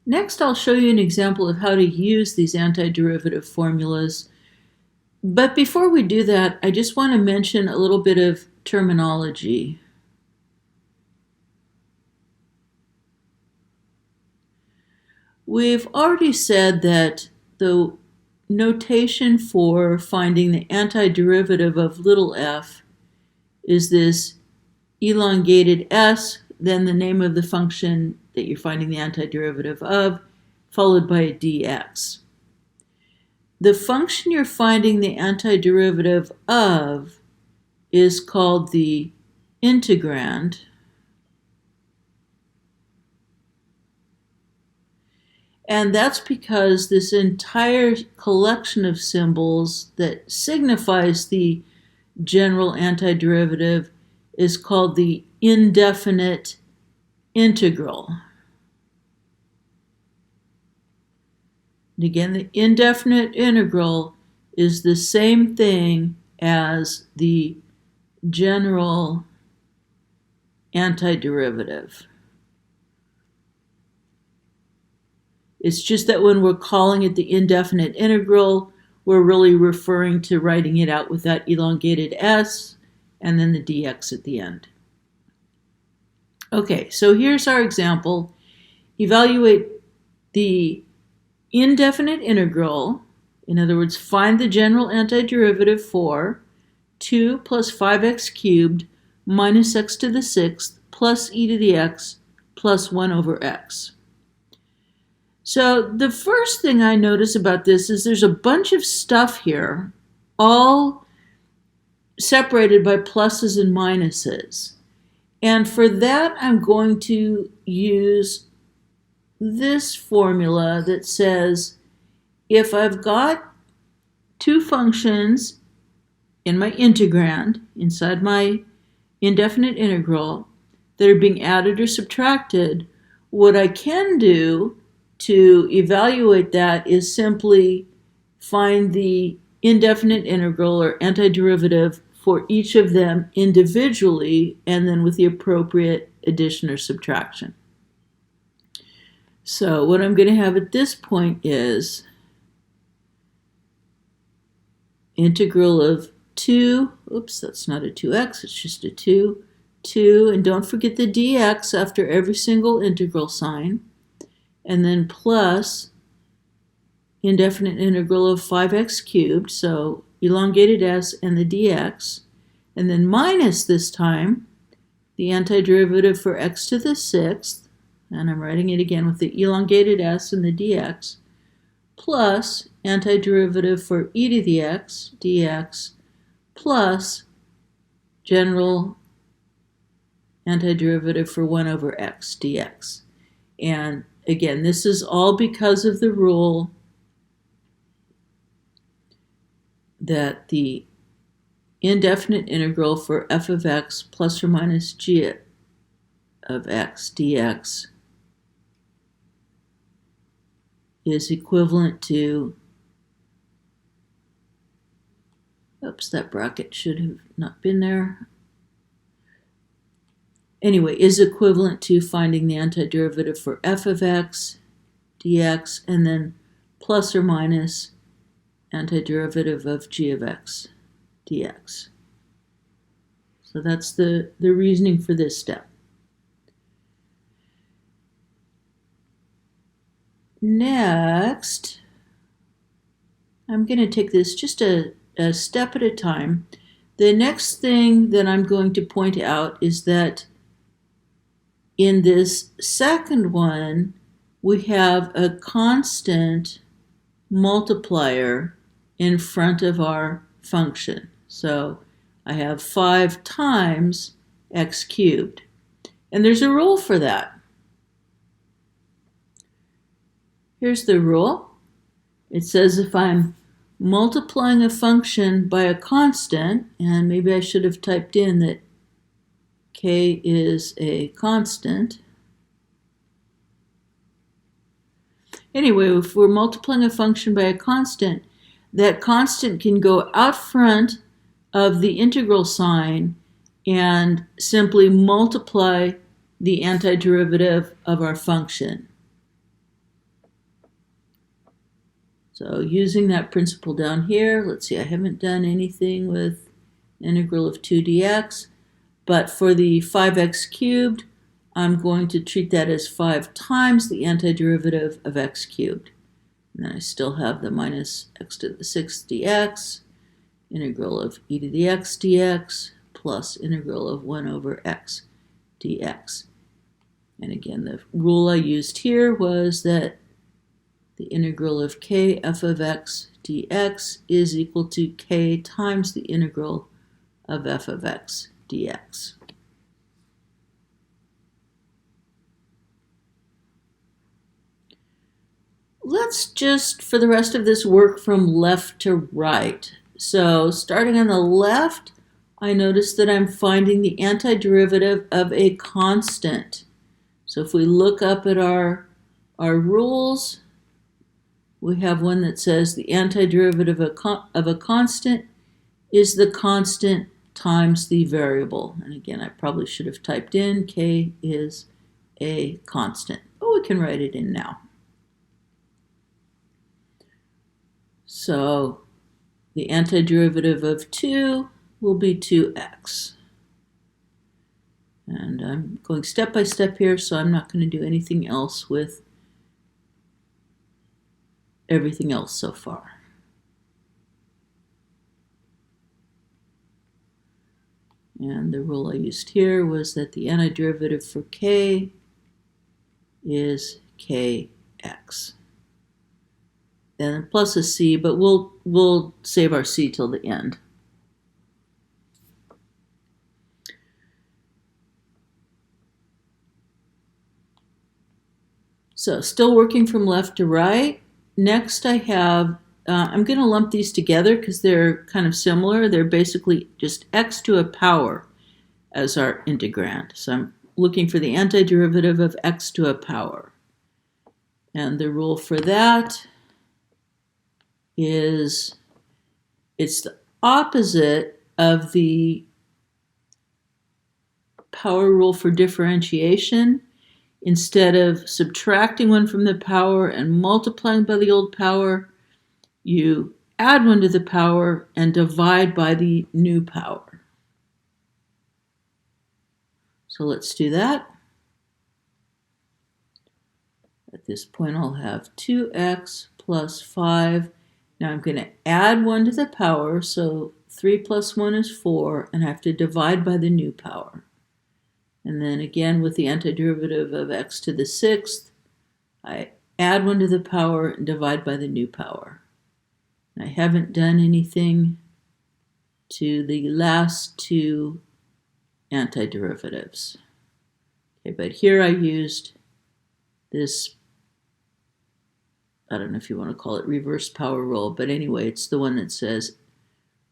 Next, I'll show you an example of how to use these antiderivative formulas. But before we do that, I just want to mention a little bit of terminology. We've already said that the notation for finding the antiderivative of little f is this elongated s, then the name of the function that you're finding the antiderivative of, followed by a dx. The function you're finding the antiderivative of is called the integrand. And that's because this entire collection of symbols that signifies the general antiderivative is called the indefinite integral. And again, the indefinite integral is the same thing as the general antiderivative. It's just that when we're calling it the indefinite integral, we're really referring to writing it out with that elongated s and then the dx at the end. Okay, so here's our example. Evaluate the indefinite integral, in other words, find the general antiderivative for 2 plus 5x cubed minus x to the 6th plus e to the x plus 1 over x. So the first thing I notice about this is there's a bunch of stuff here, all separated by pluses and minuses. And for that, I'm going to use this formula that says if I've got two functions in my integrand, inside my indefinite integral, that are being added or subtracted, what I can do to evaluate that is simply find the indefinite integral or antiderivative for each of them individually and then with the appropriate addition or subtraction. So what I'm going to have at this point is integral of 2, oops, that's not a 2x, it's just a 2, and don't forget the dx after every single integral sign, and then plus indefinite integral of 5x cubed, so elongated s and the dx, and then minus this time the antiderivative for x to the 6th, and I'm writing it again with the elongated s and the dx, plus antiderivative for e to the x, dx, plus general antiderivative for 1 over x, dx. And again, this is all because of the rule that the indefinite integral for f of x plus or minus g of x dx is equivalent to, oops, that bracket should have not been there. Anyway, is equivalent to finding the antiderivative for f of x dx and then plus or minus antiderivative of g of x dx. So that's the reasoning for this step. Next, I'm going to take this just a step at a time. The next thing that I'm going to point out is that in this second one, we have a constant multiplier in front of our function. So I have 5 times x cubed. And there's a rule for that. Here's the rule. It says if I'm multiplying a function by a constant, and maybe I should have typed in that k is a constant. Anyway, if we're multiplying a function by a constant, that constant can go out front of the integral sign and simply multiply the antiderivative of our function. So using that principle down here, let's see, I haven't done anything with integral of 2 dx, but for the 5x cubed, I'm going to treat that as 5 times the antiderivative of x cubed. And then I still have the minus x to the 6th dx, integral of e to the x dx, plus integral of 1 over x dx. And again, the rule I used here was that the integral of k f of x dx is equal to k times the integral of f of x dx. Let's just, for the rest of this, work from left to right. So starting on the left, I notice that I'm finding the antiderivative of a constant. So if we look up at our rules, we have one that says the antiderivative of a constant is the constant times the variable. And again, I probably should have typed in k is a constant, but we can write it in now. So the antiderivative of 2 will be 2x. And I'm going step by step here, so I'm not going to do anything else with everything else so far. And the rule I used here was that the antiderivative for k is kx. And plus a c, but we'll save our c till the end. So still working from left to right. Next I have, I'm going to lump these together because they're kind of similar. They're basically just x to a power as our integrand. So I'm looking for the antiderivative of x to a power. And the rule for that is it's the opposite of the power rule for differentiation. Instead of subtracting 1 from the power and multiplying by the old power, you add 1 to the power and divide by the new power. So let's do that. At this point, I'll have 2x plus 5. Now I'm going to add 1 to the power, so 3 plus 1 is 4, and I have to divide by the new power. And then again, with the antiderivative of x to the 6th, I add 1 to the power and divide by the new power. And I haven't done anything to the last 2 antiderivatives. Okay, but here I used this, I don't know if you want to call it reverse power rule, but anyway, it's the one that says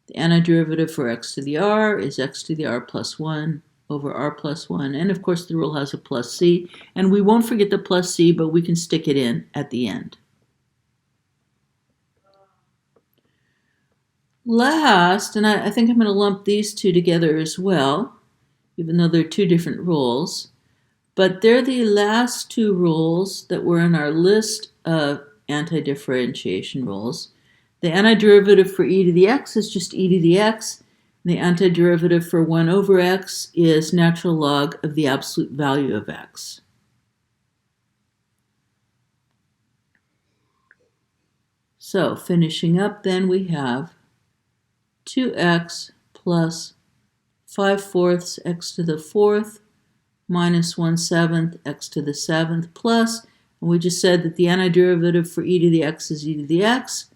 the antiderivative for x to the r is x to the r plus 1 over r plus 1. And of course, the rule has a plus c. And we won't forget the plus c, but we can stick it in at the end. Last, and I think I'm going to lump these two together as well, even though they're 2 different rules. But they're the last 2 rules that were in our list of antidifferentiation rules. The antiderivative for e to the x is just e to the x. The antiderivative for 1 over x is natural log of the absolute value of x. So finishing up, then we have 2x plus 5/4 x to the 4th minus 1/7 x to the 7th plus, and we just said that the antiderivative for e to the x is e to the x.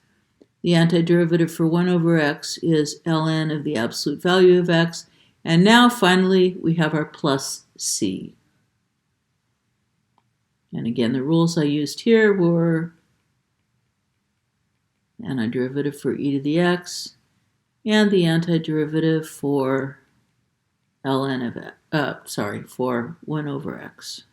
The antiderivative for 1 over x is ln of the absolute value of x. And now finally we have our plus c. And again, the rules I used here were the antiderivative for e to the x and the antiderivative for ln of for 1 over x.